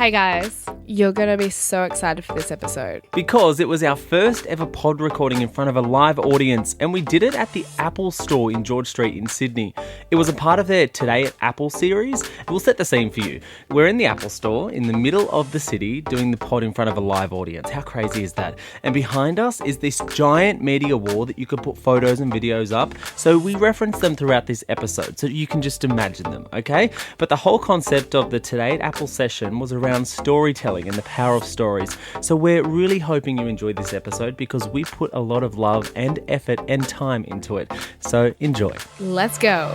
Hey guys, you're going to be so excited for this episode. Because it was our first ever pod recording in front of a live audience, and we did it at the Apple store in George Street in Sydney. It was a part of their Today at Apple series. We'll set the scene for you. We're in the Apple store in the middle of the city doing the pod in front of a live audience. How crazy is that? And behind us is this giant media wall that you could put photos and videos up. So we reference them throughout this episode so you can just imagine them, okay? But the whole concept of the Today at Apple session was around storytelling and the power of stories. So we're really hoping you enjoyed this episode because we put a lot of love and effort and time into it. So enjoy. Let's go.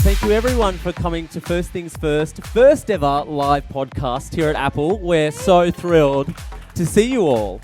Thank you everyone for coming to First Things first ever live podcast here at Apple. We're so thrilled to see you all.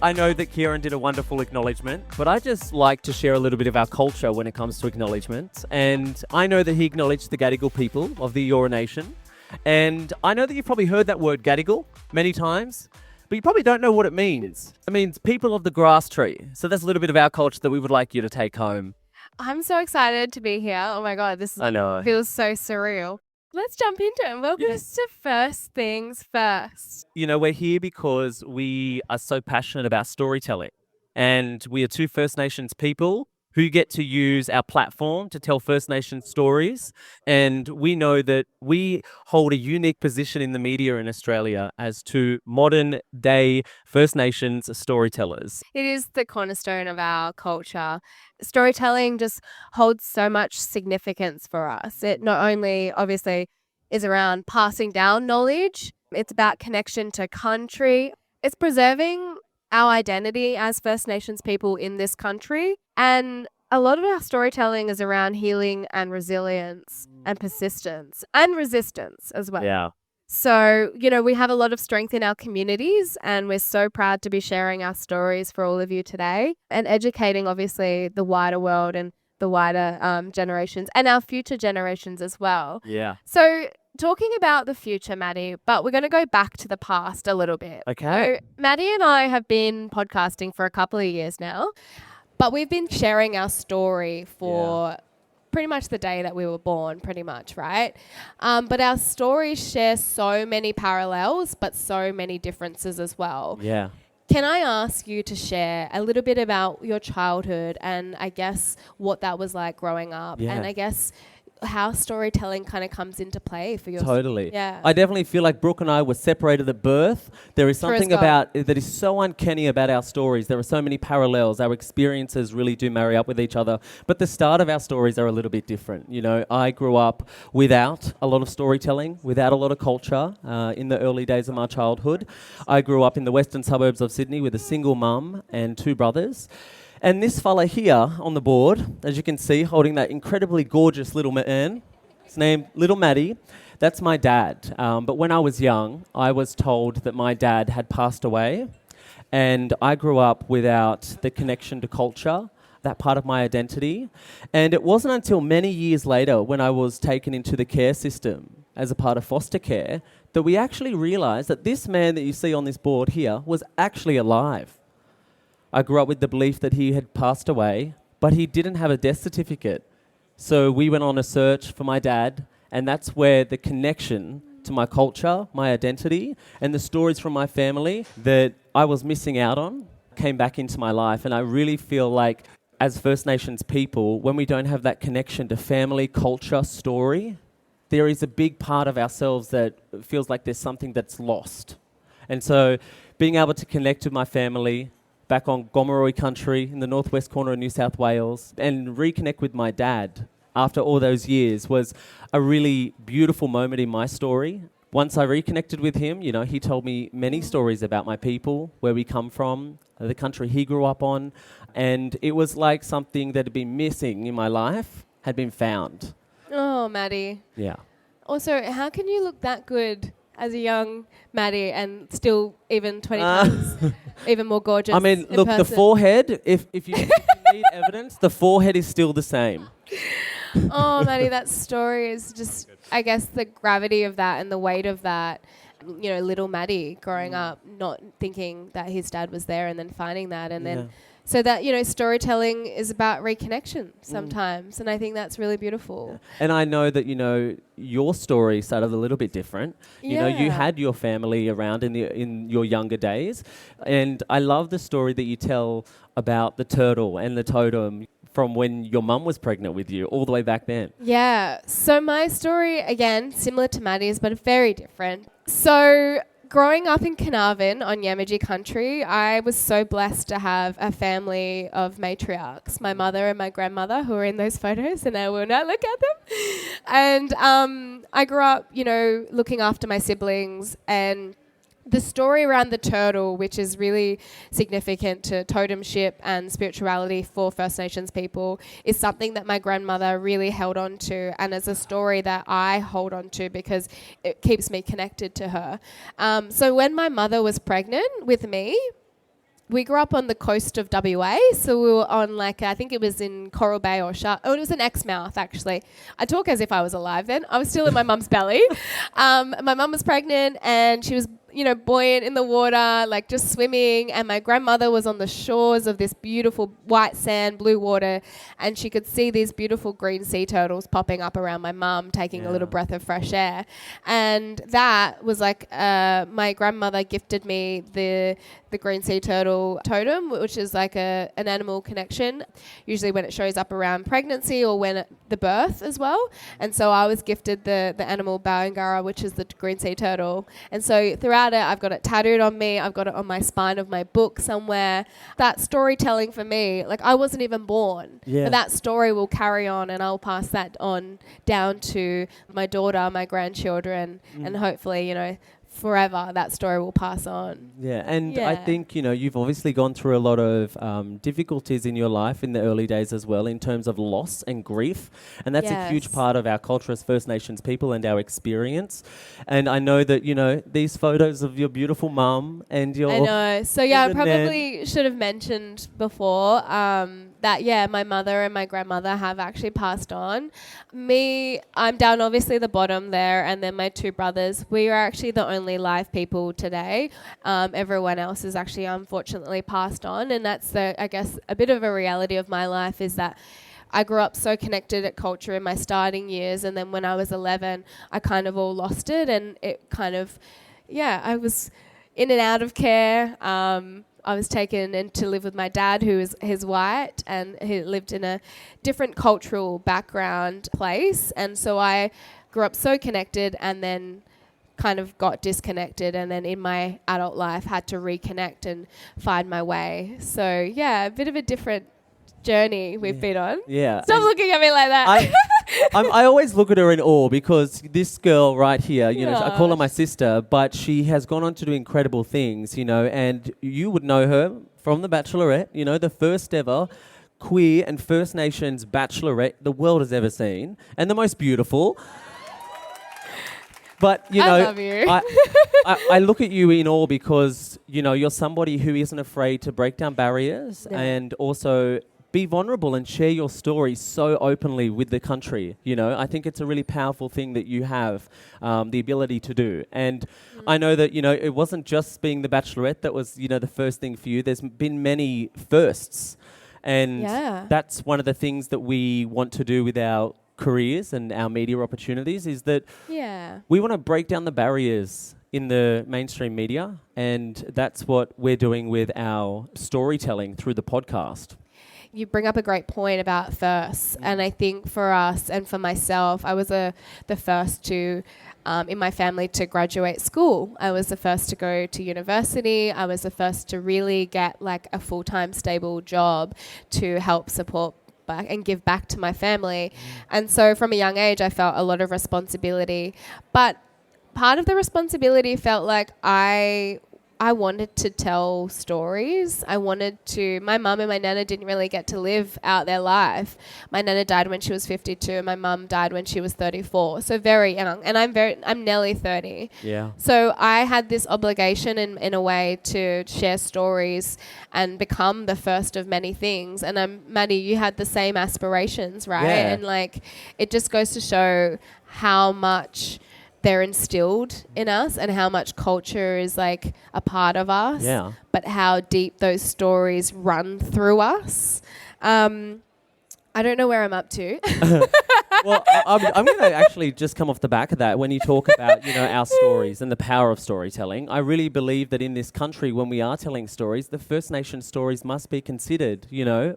I know that Kieran did a wonderful acknowledgement, but I just like to share a little bit of our culture when it comes to acknowledgements. And I know that he acknowledged the Gadigal people of the Eora Nation. And I know that you've probably heard that word Gadigal many times, but you probably don't know what it means. It means people of the grass tree. So that's a little bit of our culture that we would like you to take home. I'm so excited to be here. Oh my God, I know. feels so surreal. Let's jump into it. Welcome to First Things First. You know, we're here because we are so passionate about storytelling. And we are two First Nations people who get to use our platform to tell First Nations stories. And we know that we hold a unique position in the media in Australia as two modern day First Nations storytellers. It is the cornerstone of our culture. Storytelling just holds so much significance for us. It not only obviously is around passing down knowledge, it's about connection to country. It's preserving our identity as First Nations people in this country. And a lot of our storytelling is around healing and resilience and persistence and resistance as well. Yeah. So, you know, we have a lot of strength in our communities and we're so proud to be sharing our stories for all of you today and educating, obviously, the wider world and the wider generations and our future generations as well. Yeah. So talking about the future, Maddie, but we're going to go back to the past a little bit. Okay. So Maddie and I have been podcasting for a couple of years now, but we've been sharing our story for pretty much the day that we were born, pretty much, right? But our stories share so many parallels, but so many differences as well. Yeah. Can I ask you to share a little bit about your childhood and I guess what that was like growing up and I guess how storytelling kind of comes into play for your Totally. Yeah. I definitely feel like Brooke and I were separated at birth. There is something about that is so uncanny about our stories. There are so many parallels. Our experiences really do marry up with each other. But the start of our stories are a little bit different. You know, I grew up without a lot of storytelling, without a lot of culture in the early days of my childhood. I grew up in the western suburbs of Sydney with a single mum and two brothers. And this fella here on the board, as you can see, holding that incredibly gorgeous little man, his name Little Maddie, that's my dad. But when I was young, I was told that my dad had passed away, and I grew up without the connection to culture, that part of my identity. And it wasn't until many years later when I was taken into the care system as a part of foster care that we actually realised that this man that you see on this board here was actually alive. I grew up with the belief that he had passed away, but he didn't have a death certificate. So we went on a search for my dad, and that's where the connection to my culture, my identity, and the stories from my family that I was missing out on came back into my life. And I really feel like as First Nations people, when we don't have that connection to family, culture, story, there is a big part of ourselves that feels like there's something that's lost. And so being able to connect with my family back on Gomeroi country in the northwest corner of New South Wales and reconnect with my dad after all those years was a really beautiful moment in my story. Once I reconnected with him, you know, he told me many stories about my people, where we come from, the country he grew up on, and it was like something that had been missing in my life had been found. Oh, Maddie. Yeah. Also, how can you look that good as a young Maddie and still even 20 times even more gorgeous? I mean, look, person? the forehead, if you need evidence, the forehead is still the same. Oh, Maddie, that story is just, I guess, the gravity of that and the weight of that. You know, little Maddie growing up, not thinking that his dad was there and then finding that and then so that, storytelling is about reconnection sometimes. And I think that's really beautiful. And I know that, your story started a little bit different. You had your family around in your younger days. And I love the story that you tell about the turtle and the totem from when your mum was pregnant with you all the way back then. Yeah. So my story, again, similar to Maddie's, but very different. So growing up in Carnarvon on Yamaji country, I was so blessed to have a family of matriarchs, my mother and my grandmother, who are in those photos, and I will not look at them. And I grew up, looking after my siblings, and the story around the turtle, which is really significant to totemship and spirituality for First Nations people, is something that my grandmother really held on to, and is a story that I hold on to because it keeps me connected to her. So when my mother was pregnant with me, we grew up on the coast of WA, so we were on I think it was in Coral Bay or it was in Exmouth actually. I talk as if I was alive then. I was still in my mum's belly. My mum was pregnant and she was buoyant in the water, just swimming, and my grandmother was on the shores of this beautiful white sand, blue water, and she could see these beautiful green sea turtles popping up around my mum, taking a little breath of fresh air. And that was my grandmother gifted me the green sea turtle totem, which is an animal connection, usually when it shows up around pregnancy or when the birth as well. And so I was gifted the animal Bowangara, which is the green sea turtle. And so throughout it, I've got it tattooed on me. I've got it on my spine of my book somewhere. That storytelling for me, I wasn't even born, but that story will carry on, and I'll pass that on down to my daughter, my grandchildren, and hopefully, forever that story will pass on. I think you've obviously gone through a lot of difficulties in your life in the early days as well, in terms of loss and grief, and that's a huge part of our culture as First Nations people and our experience. And I know that these photos of your beautiful mum and your... I know. So I probably should have mentioned before that my mother and my grandmother have actually passed on. Me, I'm down obviously the bottom there, and then my two brothers, we are actually the only live people today. Everyone else is actually unfortunately passed on, and that's I guess a bit of a reality of my life is that I grew up so connected at culture in my starting years, and then when I was 11 I kind of all lost it, and it kind of I was in and out of care. I was taken in to live with my dad, who is white, and he lived in a different cultural background place, and so I grew up so connected and then kind of got disconnected, and then in my adult life had to reconnect and find my way. So a bit of a different journey we've been on. Stop looking at me like that. I always look at her in awe, because this girl right here, I call her my sister, but she has gone on to do incredible things, and you would know her from The Bachelorette, the first ever queer and First Nations bachelorette the world has ever seen, and the most beautiful. But, I love you. I look at you in awe because, you're somebody who isn't afraid to break down barriers and also be vulnerable and share your story so openly with the country. I think it's a really powerful thing that you have the ability to do. And I know that, it wasn't just being the Bachelorette that was, the first thing for you. There's been many firsts. And that's one of the things that we want to do with our careers and our media opportunities, is that we want to break down the barriers in the mainstream media. And that's what we're doing with our storytelling through the podcast. You bring up a great point about firsts, and I think for us and for myself, I was the first to, in my family, to graduate school. I was the first to go to university. I was the first to really get a full-time stable job to help support back and give back to my family. And so from a young age, I felt a lot of responsibility. But part of the responsibility felt like I wanted to tell stories. My mum and my nana didn't really get to live out their life. My nana died when she was 52 and my mum died when she was 34. So very young. And I'm nearly 30. Yeah. So I had this obligation in a way to share stories and become the first of many things. And Maddie, you had the same aspirations, right? Yeah. And it just goes to show how much they're instilled in us and how much culture is like a part of us. Yeah. But how deep those stories run through us. I don't know where I'm up to. Well, I'm going to actually just come off the back of that. When you talk about, our stories and the power of storytelling, I really believe that in this country, when we are telling stories, the First Nation stories must be considered,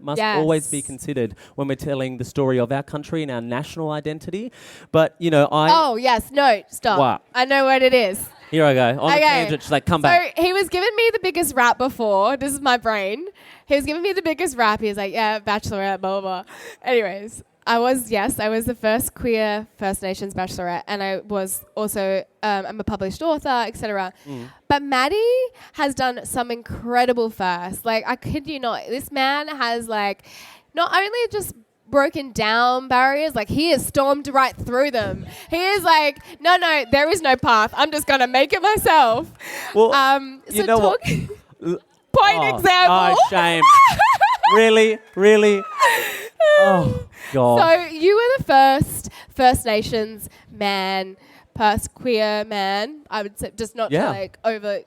must always be considered when we're telling the story of our country and our national identity. But, Oh, yes. No, stop. What? I know what it is. Here I go. On the tangent, she's like, come back. So he was giving me the biggest rap before. This is my brain. He was giving me the biggest rap. He was like, yeah, bachelorette, blah, blah, blah. Anyways, I was the first queer First Nations bachelorette. And I was also, I'm a published author, etc. But Maddie has done some incredible firsts. Like, I kid you not, this man has like, not only just broken down barriers, like he has stormed right through them. He is like, no, there is no path. I'm just gonna make it myself. Well, so talk. Point example. Oh, shame. Really? Oh, God. So you were the first First Nations man, queer man. I would say, just not to like over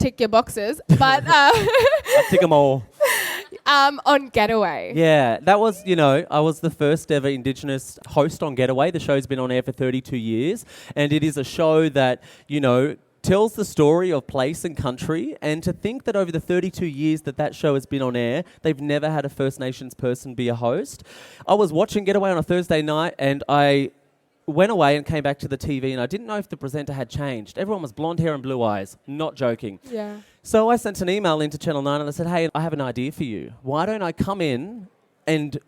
tick your boxes, but I tick them all. On Getaway. Yeah, that was, I was the first ever Indigenous host on Getaway. The show's been on air for 32 years, and it is a show that, tells the story of place and country. And to think that over the 32 years that show has been on air, they've never had a First Nations person be a host. I was watching Getaway on a Thursday night, and I went away and came back to the TV, and I didn't know if the presenter had changed. Everyone was blonde hair and blue eyes. Not joking. Yeah. So I sent an email into Channel 9 and I said, hey, I have an idea for you. Why don't I come in and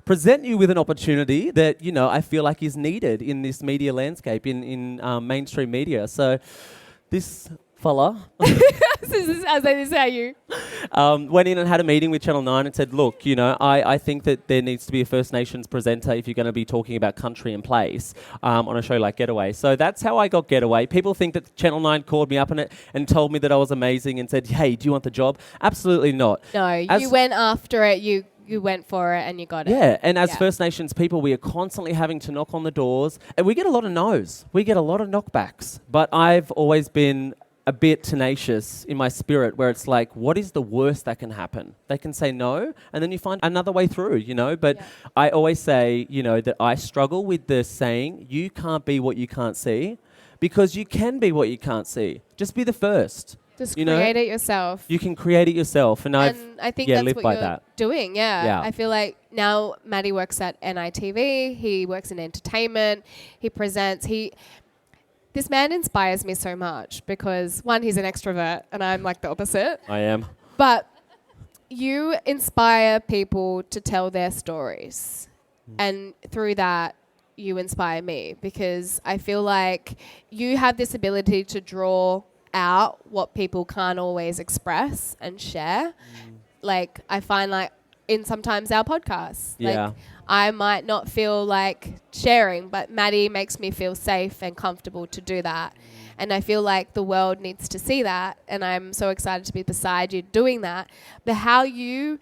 present you with an opportunity that, I feel like is needed in this media landscape, in mainstream media. So this fella this is how you went in and had a meeting with Channel 9 and said, look, I think that there needs to be a First Nations presenter if you're going to be talking about country and place on a show like Getaway. So that's how I got Getaway. People think that Channel 9 called me up and told me that I was amazing and said, hey, do you want the job? Absolutely not. No, you went after it. You went for it and you got it. Yeah, and as First Nations people, we are constantly having to knock on the doors, and we get a lot of no's. We get a lot of knockbacks. But I've always been a bit tenacious in my spirit, where it's like, what is the worst that can happen? They can say no, and then you find another way through, But I always say, that I struggle with the saying, you can't be what you can't see, because you can be what you can't see. Just be the first. Just create it yourself. You can create it yourself, and I think that's live what by you're that. doing. Yeah, I feel like now Maddie works at NITV. He works in entertainment. He presents. This man inspires me so much because, one, he's an extrovert and I'm like the opposite. I am. But you inspire people to tell their stories. And through that, you inspire me because I feel like you have this ability to draw out what people can't always express and share. Like, I find like in sometimes our podcasts, like I might not feel like sharing, but Maddie makes me feel safe and comfortable to do that. And I feel like the world needs to see that. And I'm so excited to be beside you doing that. But how you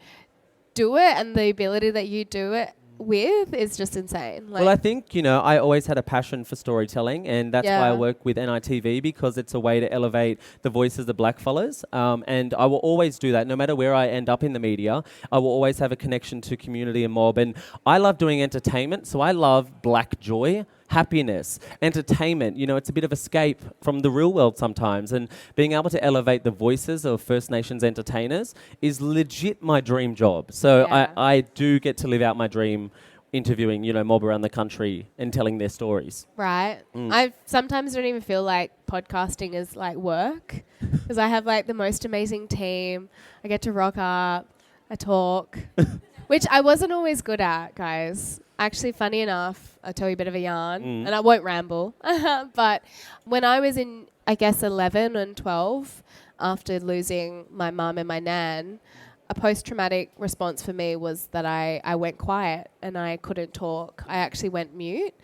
do it and the ability that you do it with is just insane. Well, I think, I always had a passion for storytelling, and that's why I work with NITV, because it's a way to elevate the voices of black fellas. And I will always do that. No matter where I end up in the media, I will always have a connection to community and mob. And I love doing entertainment, so I love black joy, happiness, entertainment. It's a bit of escape from the real world sometimes, and being able to elevate the voices of First Nations entertainers is legit my dream job. So I do get to live out my dream interviewing, mob around the country and telling their stories. Right. I sometimes don't even feel like podcasting is like work because I have like the most amazing team. I get to rock up, I talk, which I wasn't always good at, guys. Actually, funny enough, I'll tell you a bit of a yarn, and I won't ramble, but when I was in, I guess, 11 and 12, after losing my mum and my nan, a post-traumatic response for me was that I went quiet and I couldn't talk. I actually went mute.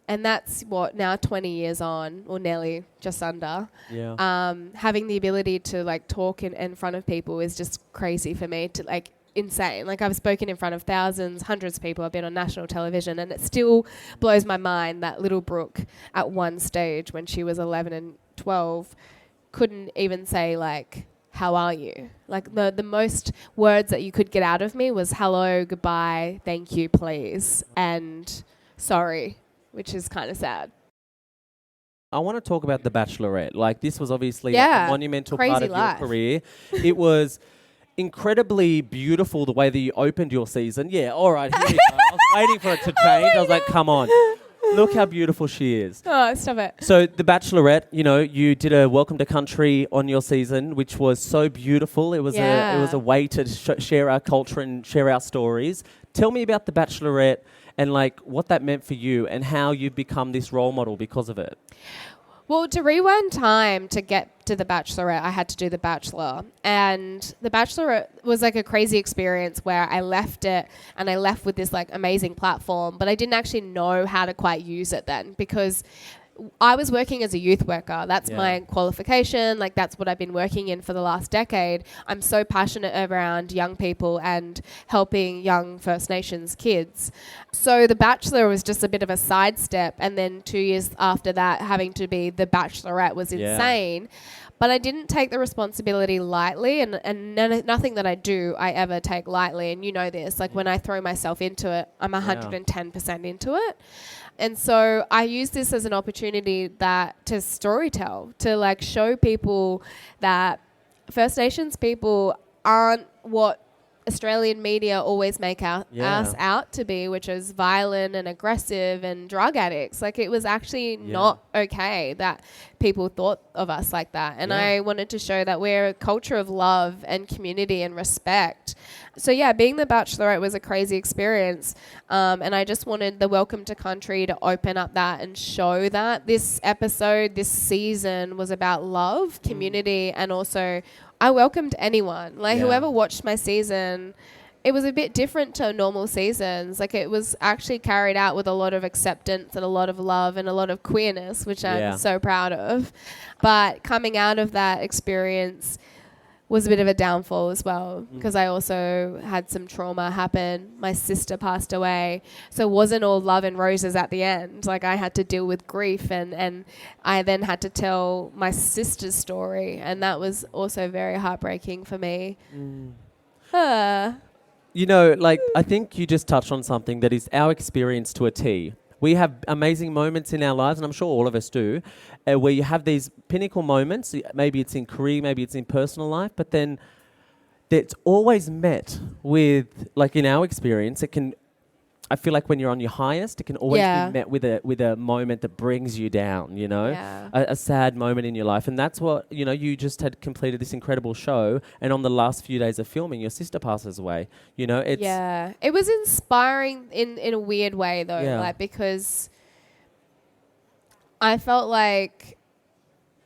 And that's what, now 20 years on, or nearly just under, having the ability to like talk in front of people is just crazy for me. To like, insane. Like, I've spoken in front of thousands, hundreds of people. I've been on national television, and it still blows my mind that little Brooke at one stage when she was 11 and 12 couldn't even say, like, how are you? Like, the most words that you could get out of me was hello, goodbye, thank you, please, and sorry, which is kind of sad. I want to talk about The Bachelorette. Like, this was obviously a monumental part of life. your career. It was incredibly beautiful the way that you opened your season. Yeah, all right, here we go. I was waiting for it to change. I was like, come on. Look how beautiful she is. Oh, stop it. So The Bachelorette, you know, you did a Welcome to Country on your season, which was so beautiful. It was a way to share our culture and share our stories. Tell me about The Bachelorette and like what that meant for you and how you've become this role model because of it. Well, to rewind time to get to The Bachelorette, I had to do The Bachelor. And The Bachelorette was like a crazy experience where I left it and I left with this like amazing platform, but I didn't actually know how to quite use it then because I was working as a youth worker. That's my qualification. Like, that's what I've been working in for the last decade. I'm so passionate around young people and helping young First Nations kids. So The Bachelor was just a bit of a sidestep. And then 2 years after that, having to be The Bachelorette was insane. But I didn't take the responsibility lightly, and nothing that I do, I ever take lightly. And you know this, like when I throw myself into it, I'm 110% into it. And so I use this as an opportunity to storytell, to like show people that First Nations people aren't what Australian media always make us out to be, which is violent and aggressive and drug addicts. Like, it was actually not okay that people thought of us like that. And I wanted to show that we're a culture of love and community and respect. So being The Bachelorette was a crazy experience. And I just wanted the Welcome to Country to open up that and show that this season was about love, community, and also I welcomed anyone. Like, whoever watched my season, it was a bit different to normal seasons. Like, it was actually carried out with a lot of acceptance and a lot of love and a lot of queerness, which I'm so proud of. But coming out of that experience was a bit of a downfall as well, because I also had some trauma happen. My sister passed away, so it wasn't all love and roses at the end. Like, I had to deal with grief, and I then had to tell my sister's story, and that was also very heartbreaking for me. You know, like, I think you just touched on something that is our experience to a T. We have amazing moments in our lives, and I'm sure all of us do, where you have these pinnacle moments. Maybe it's in career, maybe it's in personal life, but then it's always met with, like in our experience, I feel like when you're on your highest, it can always be met with a moment that brings you down, you know, a sad moment in your life. And that's what, you know, you just had completed this incredible show, and on the last few days of filming, your sister passes away. You know, it's... Yeah. It was inspiring in a weird way, though, like, because I felt like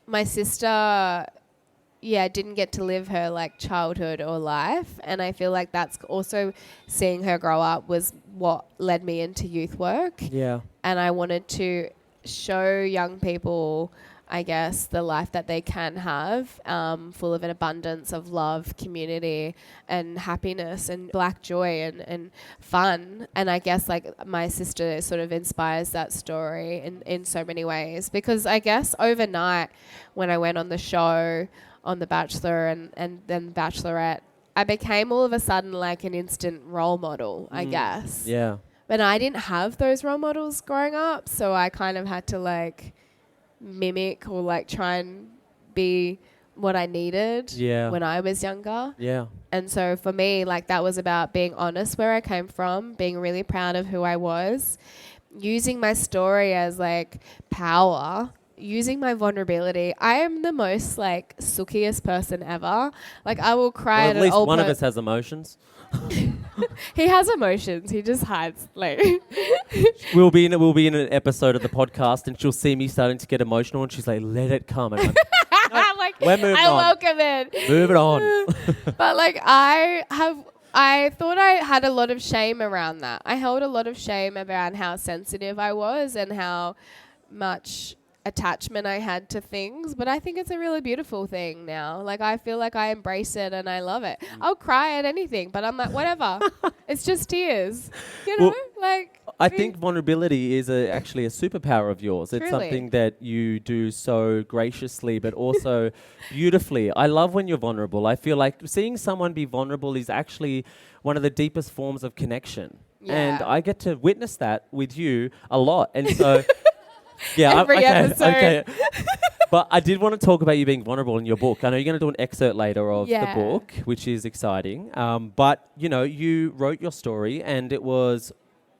my sister... didn't get to live her like childhood or life. And I feel like that's also, seeing her grow up was what led me into youth work. Yeah. And I wanted to show young people, I guess, the life that they can have, full of an abundance of love, community and happiness and black joy and fun. And I guess like my sister sort of inspires that story in so many ways, because I guess overnight when I went on the show, on The Bachelor and then Bachelorette, I became all of a sudden like an instant role model, I guess. Yeah. But I didn't have those role models growing up, so I kind of had to like mimic or like try and be what I needed when I was younger. Yeah. And so for me, like, that was about being honest where I came from, being really proud of who I was, using my story as like power, using my vulnerability. I am the most like sookiest person ever. Like, I will cry at least one of us has emotions. He has emotions. He just hides. Like, we'll be in an episode of the podcast, and she'll see me starting to get emotional, and she's like, "Let it come." And I'm like, we're moving I on. welcome it. Move it on. But like, I thought I had a lot of shame around that. I held a lot of shame around how sensitive I was and how much attachment I had to things, but I think it's a really beautiful thing now. Like, I feel like I embrace it and I love it. I'll cry at anything, but I'm like, whatever. It's just tears. You know, I think vulnerability is actually a superpower of yours. It's Truly. something that you do so graciously, but also beautifully. I love when you're vulnerable. I feel like seeing someone be vulnerable is actually one of the deepest forms of connection. Yeah. And I get to witness that with you a lot. And so... Yeah, Every episode. Okay. But I did want to talk about you being vulnerable in your book. I know you're going to do an excerpt later of the book, which is exciting. But, you know, you wrote your story and it was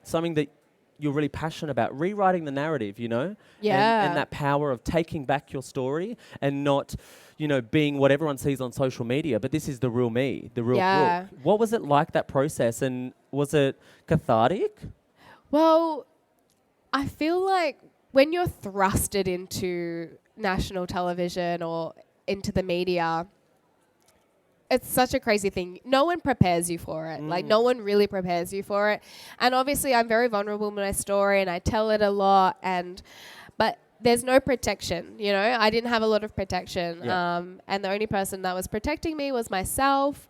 something that you're really passionate about, rewriting the narrative, you know? Yeah. And that power of taking back your story and not, you know, being what everyone sees on social media, but this is the real me, the real book. What was it like, that process? And was it cathartic? Well, I feel like when you're thrusted into national television or into the media, it's such a crazy thing. No one prepares you for it. Like, no one really prepares you for it. And obviously, I'm very vulnerable in my story and I tell it a lot. But there's no protection, you know? I didn't have a lot of protection. Yeah. And the only person that was protecting me was myself.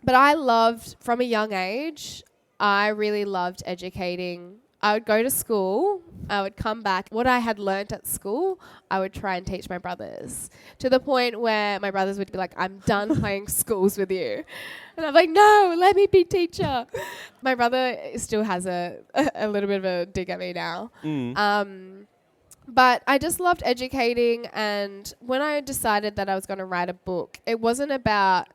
But I loved, from a young age, I really loved educating. I would go to school, I would come back. What I had learnt at school, I would try and teach my brothers, to the point where my brothers would be like, I'm done playing schools with you. And I'm like, no, let me be teacher. My brother still has a little bit of a dig at me now. But I just loved educating. And when I decided that I was going to write a book, it wasn't about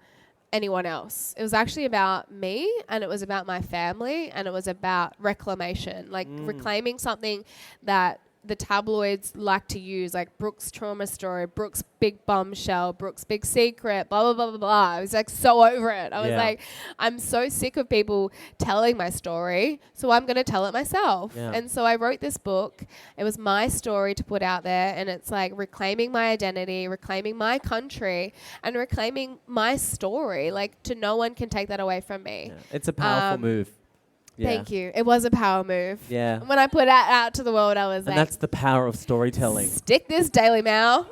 anyone else. It was actually about me, and it was about my family, and it was about reclamation, like reclaiming something that the tabloids like to use, like Brooke's trauma story, Brooke's big bombshell, Brooke's big secret, blah, blah, blah, blah, blah. I was like so over it. I was like, I'm so sick of people telling my story, so I'm going to tell it myself. Yeah. And so I wrote this book. It was my story to put out there, and it's like reclaiming my identity, reclaiming my country, and reclaiming my story. Like, no one can take that away from me. Yeah. It's a powerful move. Yeah. Thank you. It was a power move. Yeah. When I put it out to the world, I was And like, that's the power of storytelling. stick this, Daily Mail.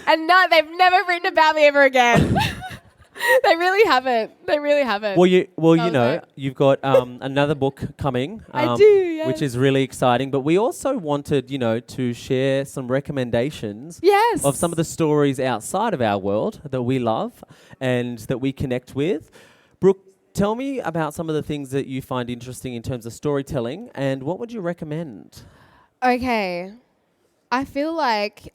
And no, they've never written about me ever again. They really haven't. Well, you know, you've got another book coming. I do, yes. Which is really exciting. But we also wanted, you know, to share some recommendations of some of the stories outside of our world that we love and that we connect with. Brooke, tell me about some of the things that you find interesting in terms of storytelling, and what would you recommend? Okay. I feel like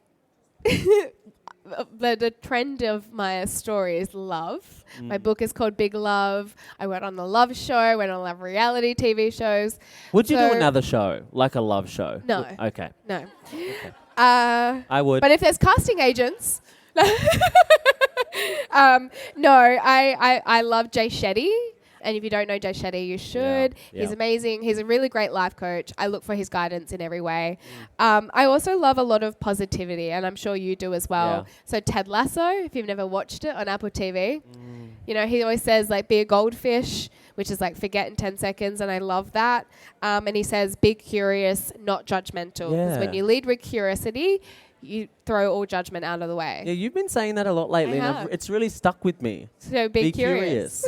the trend of my story is love. My book is called Big Love. I went on the Love Show, went on Love reality TV shows. Would you do another show, like a love show? No. Okay. No. Okay. I would. But if there's casting agents... no, I love Jay Shetty. And if you don't know Jay Shetty, you should. Yeah. He's amazing. He's a really great life coach. I look for his guidance in every way. I also love a lot of positivity, and I'm sure you do as well. Yeah. So Ted Lasso, if you've never watched it on Apple TV, you know, he always says, like, be a goldfish, which is like forget in 10 seconds. And I love that. And he says, be curious, not judgmental. Because when you lead with curiosity, you throw all judgment out of the way. Yeah, you've been saying that a lot lately, and it's really stuck with me. So be curious.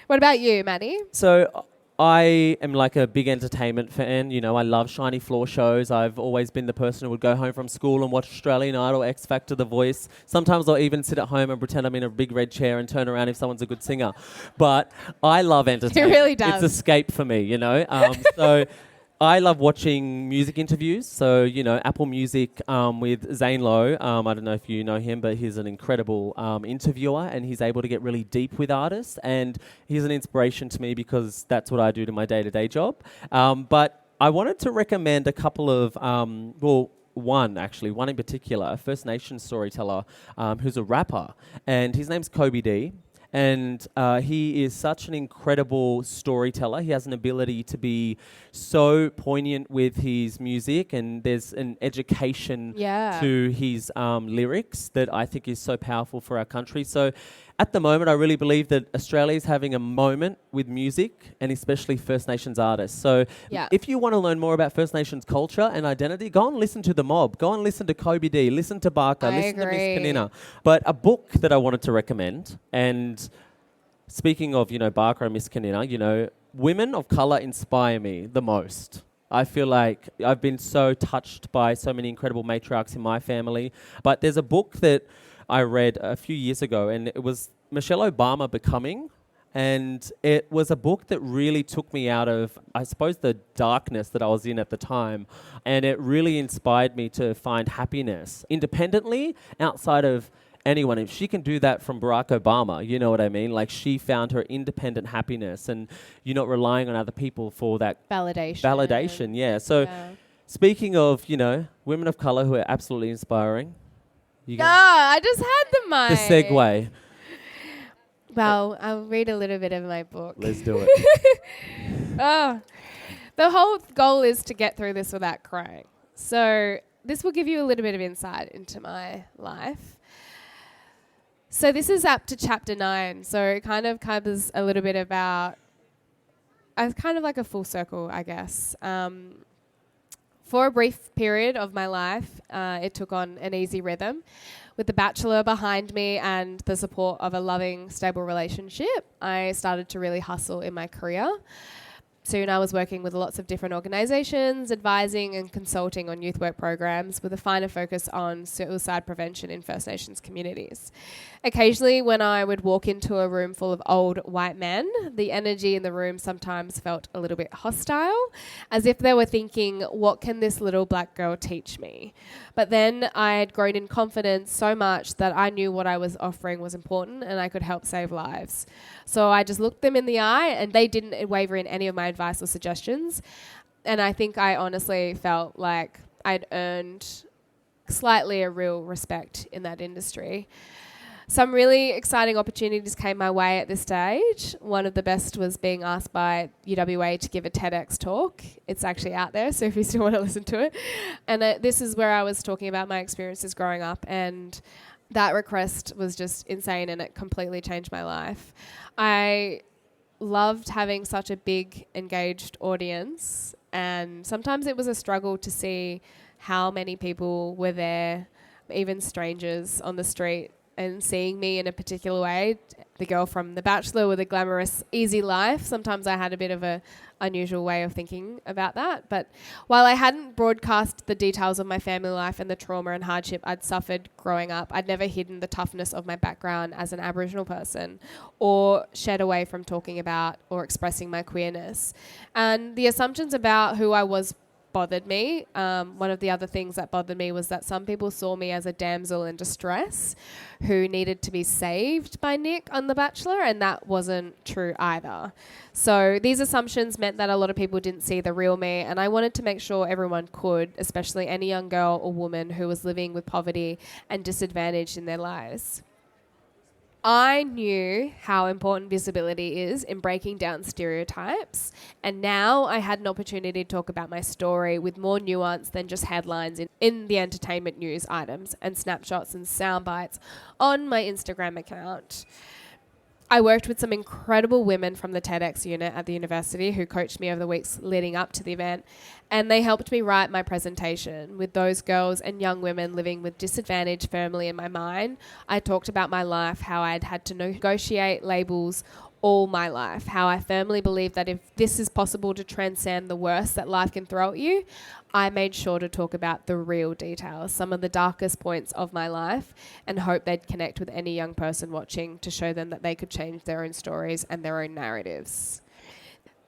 What about you, Maddie? So I am like a big entertainment fan. You know, I love shiny floor shows. I've always been the person who would go home from school and watch Australian Idol, X Factor, The Voice. Sometimes I'll even sit at home and pretend I'm in a big red chair and turn around if someone's a good singer. But I love entertainment. It really does. It's escape for me, you know. So I love watching music interviews. So, you know, Apple Music with Zane Lowe. I don't know if you know him, but he's an incredible interviewer, and he's able to get really deep with artists. And he's an inspiration to me because that's what I do to my day-to-day job. But I wanted to recommend a couple of, one in particular, a First Nation storyteller who's a rapper. And his name's Kobe D. And he is such an incredible storyteller. He has an ability to be so poignant with his music, and there's an education to his lyrics that I think is so powerful for our country. So At the moment, I really believe that Australia is having a moment with music and especially First Nations artists. So if you want to learn more about First Nations culture and identity, go and listen to The Mob. Go and listen to Kobe D. Listen to Barker. Listen to Miss Kanina. But a book that I wanted to recommend, and speaking of, Barker and Miss Kanina, women of colour inspire me the most. I feel like I've been so touched by so many incredible matriarchs in my family. But there's a book that I read a few years ago, and it was Michelle Obama Becoming, and it was a book that really took me out of, I suppose, the darkness that I was in at the time, and it really inspired me to find happiness independently outside of anyone. If she can do that from Barack Obama, you know what I mean? Like, she found her independent happiness, and you're not relying on other people for that validation, yeah. So speaking of, women of colour who are absolutely inspiring, I just had the mic. The segue. Well, I'll read a little bit of my book. Let's do it. The whole goal is to get through this without crying. So this will give you a little bit of insight into my life. So this is up to chapter 9. So it kind of covers a little bit about, kind of like a full circle, I guess. For a brief period of my life, it took on an easy rhythm. With the bachelor behind me and the support of a loving, stable relationship, I started to really hustle in my career. Soon I was working with lots of different organisations, advising and consulting on youth work programs with a finer focus on suicide prevention in First Nations communities. Occasionally, when I would walk into a room full of old white men, the energy in the room sometimes felt a little bit hostile, as if they were thinking, what can this little black girl teach me? But then I had grown in confidence so much that I knew what I was offering was important and I could help save lives. So I just looked them in the eye, and they didn't waver in any of my advice or suggestions. And I think I honestly felt like I'd earned slightly a real respect in that industry. Some really exciting opportunities came my way at this stage. One of the best was being asked by UWA to give a TEDx talk. It's actually out there, so if you still want to listen to it. And this is where I was talking about my experiences growing up, and that request was just insane, and it completely changed my life. I loved having such a big, engaged audience, and sometimes it was a struggle to see how many people were there, even strangers on the street, and seeing me in a particular way, the girl from The Bachelor with a glamorous, easy life. Sometimes I had a bit of a unusual way of thinking about that. But while I hadn't broadcast the details of my family life and the trauma and hardship I'd suffered growing up, I'd never hidden the toughness of my background as an Aboriginal person or shed away from talking about or expressing my queerness. And the assumptions about who I was bothered me. One of the other things that bothered me was that some people saw me as a damsel in distress who needed to be saved by Nick on The Bachelor, and that wasn't true either. So these assumptions meant that a lot of people didn't see the real me, and I wanted to make sure everyone could, especially any young girl or woman who was living with poverty and disadvantage in their lives. I knew how important visibility is in breaking down stereotypes, and now I had an opportunity to talk about my story with more nuance than just headlines in the entertainment news items and snapshots and sound bites on my Instagram account. I worked with some incredible women from the TEDx unit at the university who coached me over the weeks leading up to the event, and they helped me write my presentation. With those girls and young women living with disadvantage firmly in my mind, I talked about my life, how I'd had to negotiate labels all my life, how I firmly believe that if this is possible to transcend the worst that life can throw at you, I made sure to talk about the real details, some of the darkest points of my life, and hope they'd connect with any young person watching to show them that they could change their own stories and their own narratives.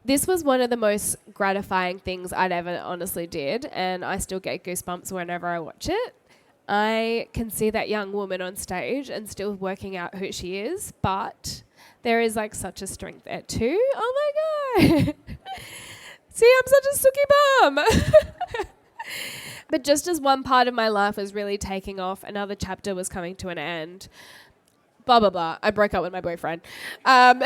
This was one of the most gratifying things I'd ever honestly did, and I still get goosebumps whenever I watch it. I can see that young woman on stage and still working out who she is, but there is like such a strength there too. Oh my God. See, I'm such a sookie bum. But just as one part of my life was really taking off, another chapter was coming to an end. Blah, blah, blah. I broke up with my boyfriend. I'm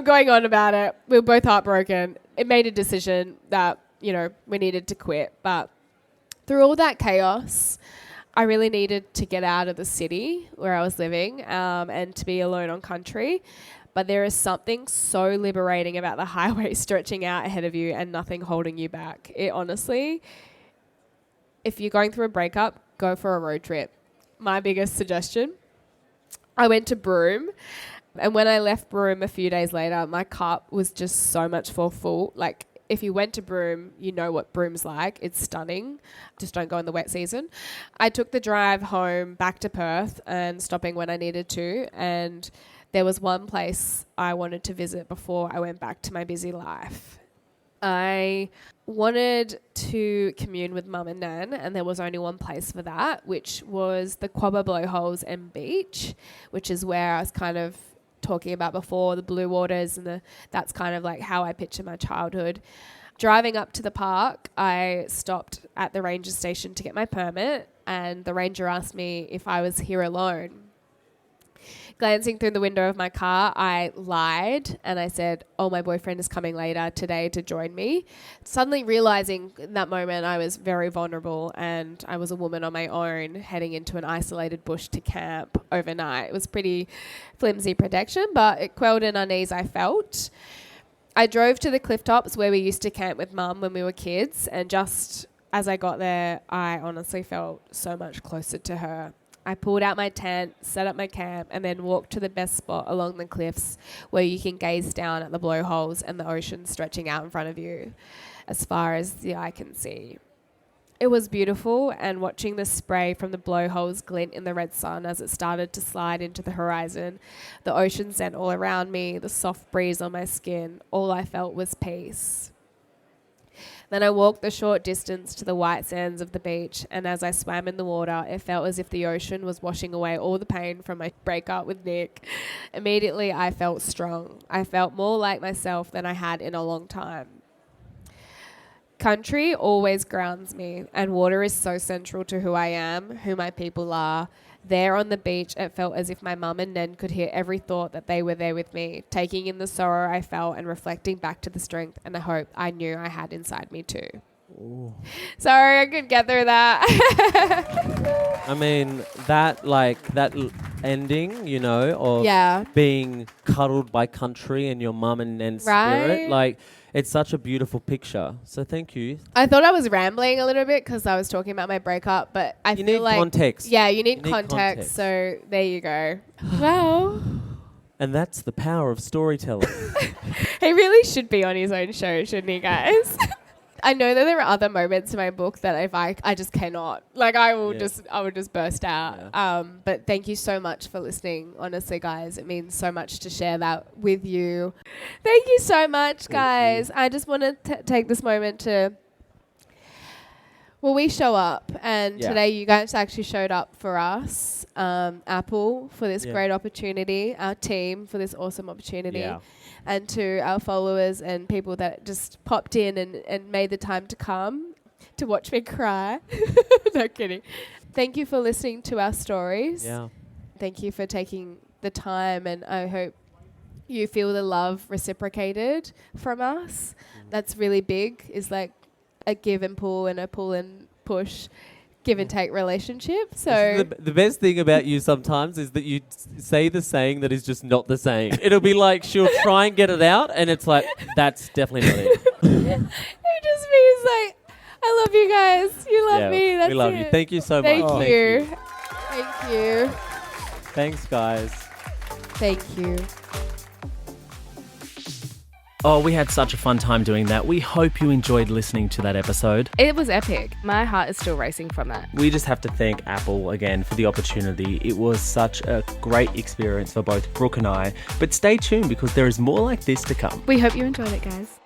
going on about it. We were both heartbroken. It made a decision that, we needed to quit. But through all that chaos, I really needed to get out of the city where I was living and to be alone on country. But there is something so liberating about the highway stretching out ahead of you and nothing holding you back. It honestly, if you're going through a breakup, go for a road trip. My biggest suggestion. I went to Broome, and when I left Broome a few days later, my cup was just so much full. Like, if you went to Broome, you know what Broome's like. It's stunning. Just don't go in the wet season. I took the drive home back to Perth and stopping when I needed to, and there was one place I wanted to visit before I went back to my busy life. I wanted to commune with Mum and Nan, and there was only one place for that, which was the Quabba Blowholes and Beach, which is where I was kind of talking about before, the blue waters, and that's kind of like how I picture my childhood. Driving up to the park, I stopped at the ranger station to get my permit, and the ranger asked me if I was here alone. Glancing through the window of my car, I lied and I said, "Oh, my boyfriend is coming later today to join me." Suddenly realizing in that moment I was very vulnerable and I was a woman on my own heading into an isolated bush to camp overnight. It was pretty flimsy protection, but it quelled an unease I felt. I drove to the cliff tops where we used to camp with Mum when we were kids, and just as I got there, I honestly felt so much closer to her. I pulled out my tent, set up my camp, and then walked to the best spot along the cliffs where you can gaze down at the blowholes and the ocean stretching out in front of you as far as the eye can see. It was beautiful, and watching the spray from the blowholes glint in the red sun as it started to slide into the horizon, the ocean scent all around me, the soft breeze on my skin, all I felt was peace. Then I walked the short distance to the white sands of the beach, and as I swam in the water, it felt as if the ocean was washing away all the pain from my breakup with Nick. Immediately, I felt strong. I felt more like myself than I had in a long time. Country always grounds me, and water is so central to who I am, who my people are. There on the beach, it felt as if my mum and Nen could hear every thought that they were there with me, taking in the sorrow I felt and reflecting back to the strength and the hope I knew I had inside me too. Ooh. Sorry, I could get through that. I mean, that ending, you know, of being cuddled by country and your mum and Nen's spirit, like, it's such a beautiful picture. So thank you. I thought I was rambling a little bit because I was talking about my breakup, but I feel like... You need context. Yeah, you need context. So there you go. Wow. And that's the power of storytelling. He really should be on his own show, shouldn't he, guys? I know that there are other moments in my book that if I just cannot. Like, I will just burst out. Yeah. But thank you so much for listening. Honestly, guys, it means so much to share that with you. Thank you so much, guys. I just want to take this moment to... Well, we show up, and today you guys actually showed up for us, Apple, for this great opportunity, our team for this awesome opportunity, and to our followers and people that just popped in and made the time to come to watch me cry. No kidding. Thank you for listening to our stories. Yeah. Thank you for taking the time, and I hope you feel the love reciprocated from us. That's really big, is like a give and pull and a pull and push, give and take relationship. So the best thing about you sometimes is that you say the saying that is just not the saying. It'll be like she'll try and get it out, and it's like, that's definitely not it. It just means like, I love you guys. You love me. That's we love you. Thank you so much. Thank you. Thank you. Thanks, guys. Thank you. Oh, we had such a fun time doing that. We hope you enjoyed listening to that episode. It was epic. My heart is still racing from that. We just have to thank Apple again for the opportunity. It was such a great experience for both Brooke and I. But stay tuned because there is more like this to come. We hope you enjoyed it, guys.